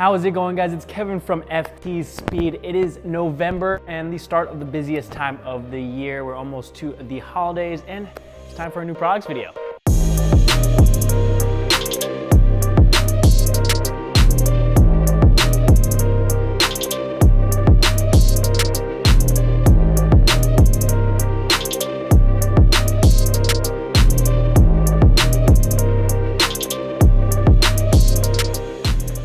How is it going, guys? It's Kevin from FT Speed. It is November and the start of the busiest time of the year. We're almost to the holidays and it's time for a new products video.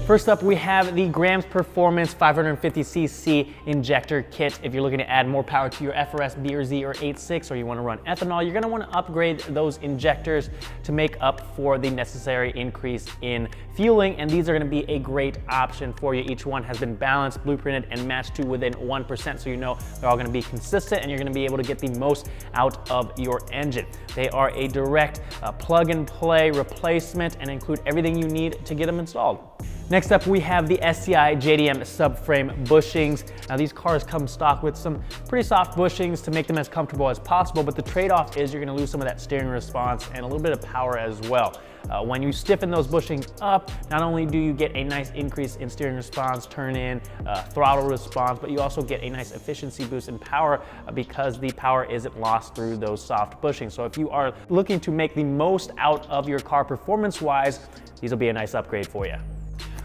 First up, we have the Grams Performance 550cc injector kit. If you're looking to add more power to your FRS, B or Z or 8.6, or you want to run ethanol, you're going to want to upgrade those injectors to make up for the necessary increase in fueling, and these are going to be a great option for you. Each one has been balanced, blueprinted, and matched to within 1%, so you know they're all going to be consistent and you're going to be able to get the most out of your engine. They are a direct plug-and-play replacement and include everything you need to get them installed. Next up, we have the SCI JDM subframe bushings. Now these cars come stock with some pretty soft bushings to make them as comfortable as possible, but the trade-off is you're gonna lose some of that steering response and a little bit of power as well. When you stiffen those bushings up, not only do you get a nice increase in steering response, turn-in, throttle response, but you also get a nice efficiency boost in power because the power isn't lost through those soft bushings. So if you are looking to make the most out of your car performance-wise, these will be a nice upgrade for you.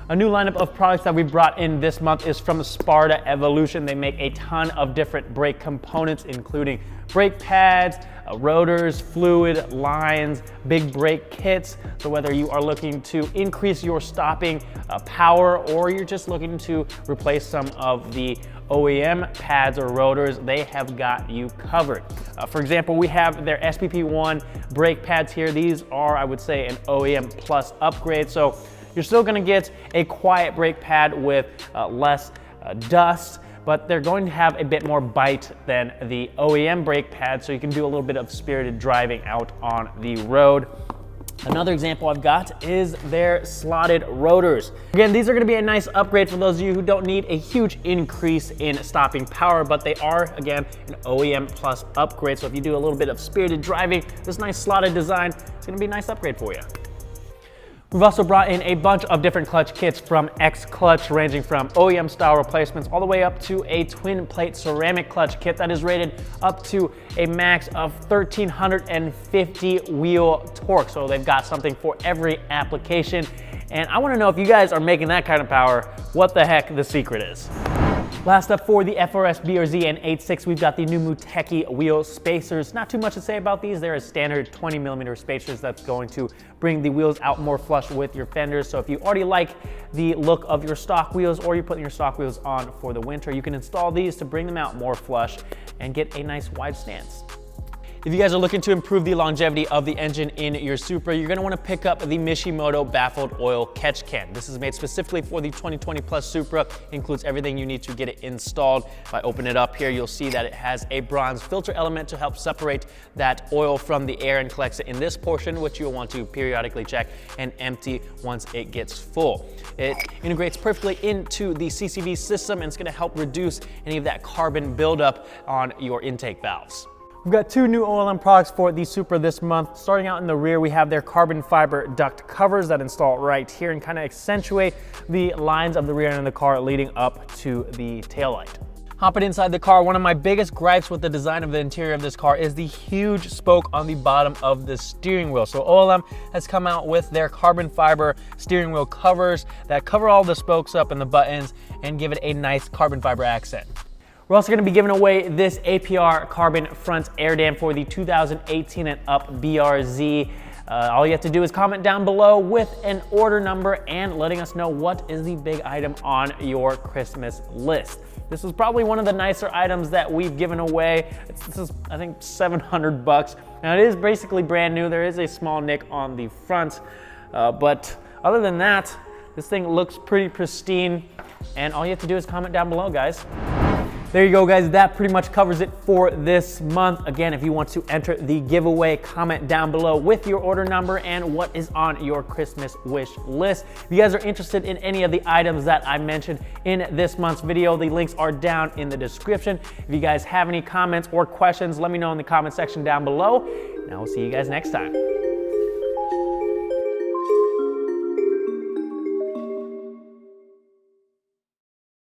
A new lineup of products that we brought in this month is from Sparta Evolution. They make a ton of different brake components, including brake pads, rotors, fluid, lines, big brake kits. So whether you are looking to increase your stopping power or you're just looking to replace some of the OEM pads or rotors, they have got you covered. For example, we have their SPP1 brake pads here. These are, I would say, an OEM plus upgrade. So you're still gonna get a quiet brake pad with less dust, but they're going to have a bit more bite than the OEM brake pad, so you can do a little bit of spirited driving out on the road. Another example I've got is their slotted rotors. Again, these are gonna be a nice upgrade for those of you who don't need a huge increase in stopping power, but they are, again, an OEM plus upgrade. So if you do a little bit of spirited driving, this nice slotted design, it's gonna be a nice upgrade for you. We've also brought in a bunch of different clutch kits from XClutch, ranging from OEM style replacements all the way up to a twin plate ceramic clutch kit that is rated up to a max of 1350 wheel torque. So they've got something for every application. And I want to know, if you guys are making that kind of power, what the heck the secret is. Last up, for the FRS, B or Z, and 8.6, we've got the new Muteki wheel spacers. Not too much to say about these. They're a standard 20mm spacers that's going to bring the wheels out more flush with your fenders. So if you already like the look of your stock wheels or you're putting your stock wheels on for the winter, you can install these to bring them out more flush and get a nice wide stance. If you guys are looking to improve the longevity of the engine in your Supra, you're gonna wanna pick up the Mishimoto baffled oil catch can. This is made specifically for the 2020 Plus Supra, includes everything you need to get it installed. If I open it up here, you'll see that it has a bronze filter element to help separate that oil from the air and collects it in this portion, which you'll want to periodically check and empty once it gets full. It integrates perfectly into the CCV system and it's gonna help reduce any of that carbon buildup on your intake valves. We've got two new OLM products for the Supra this month. Starting out in the rear, we have their carbon fiber duct covers that install right here and kind of accentuate the lines of the rear end of the car leading up to the taillight. Hopping inside the car, one of my biggest gripes with the design of the interior of this car is the huge spoke on the bottom of the steering wheel. So OLM has come out with their carbon fiber steering wheel covers that cover all the spokes up and the buttons and give it a nice carbon fiber accent. We're also going to be giving away this APR carbon front air dam for the 2018 and up BRZ. All you have to do is comment down below with an order number and letting us know what is the big item on your Christmas list. This is probably one of the nicer items that we've given away. This is, I think, $700. Now, it is basically brand new. There is a small nick on the front, but other than that, this thing looks pretty pristine, and all you have to do is comment down below, guys. There you go, guys. That pretty much covers it for this month. Again, if you want to enter the giveaway, comment down below with your order number and what is on your Christmas wish list. If you guys are interested in any of the items that I mentioned in this month's video, the links are down in the description. If you guys have any comments or questions, let me know in the comment section down below, and I will see you guys next time.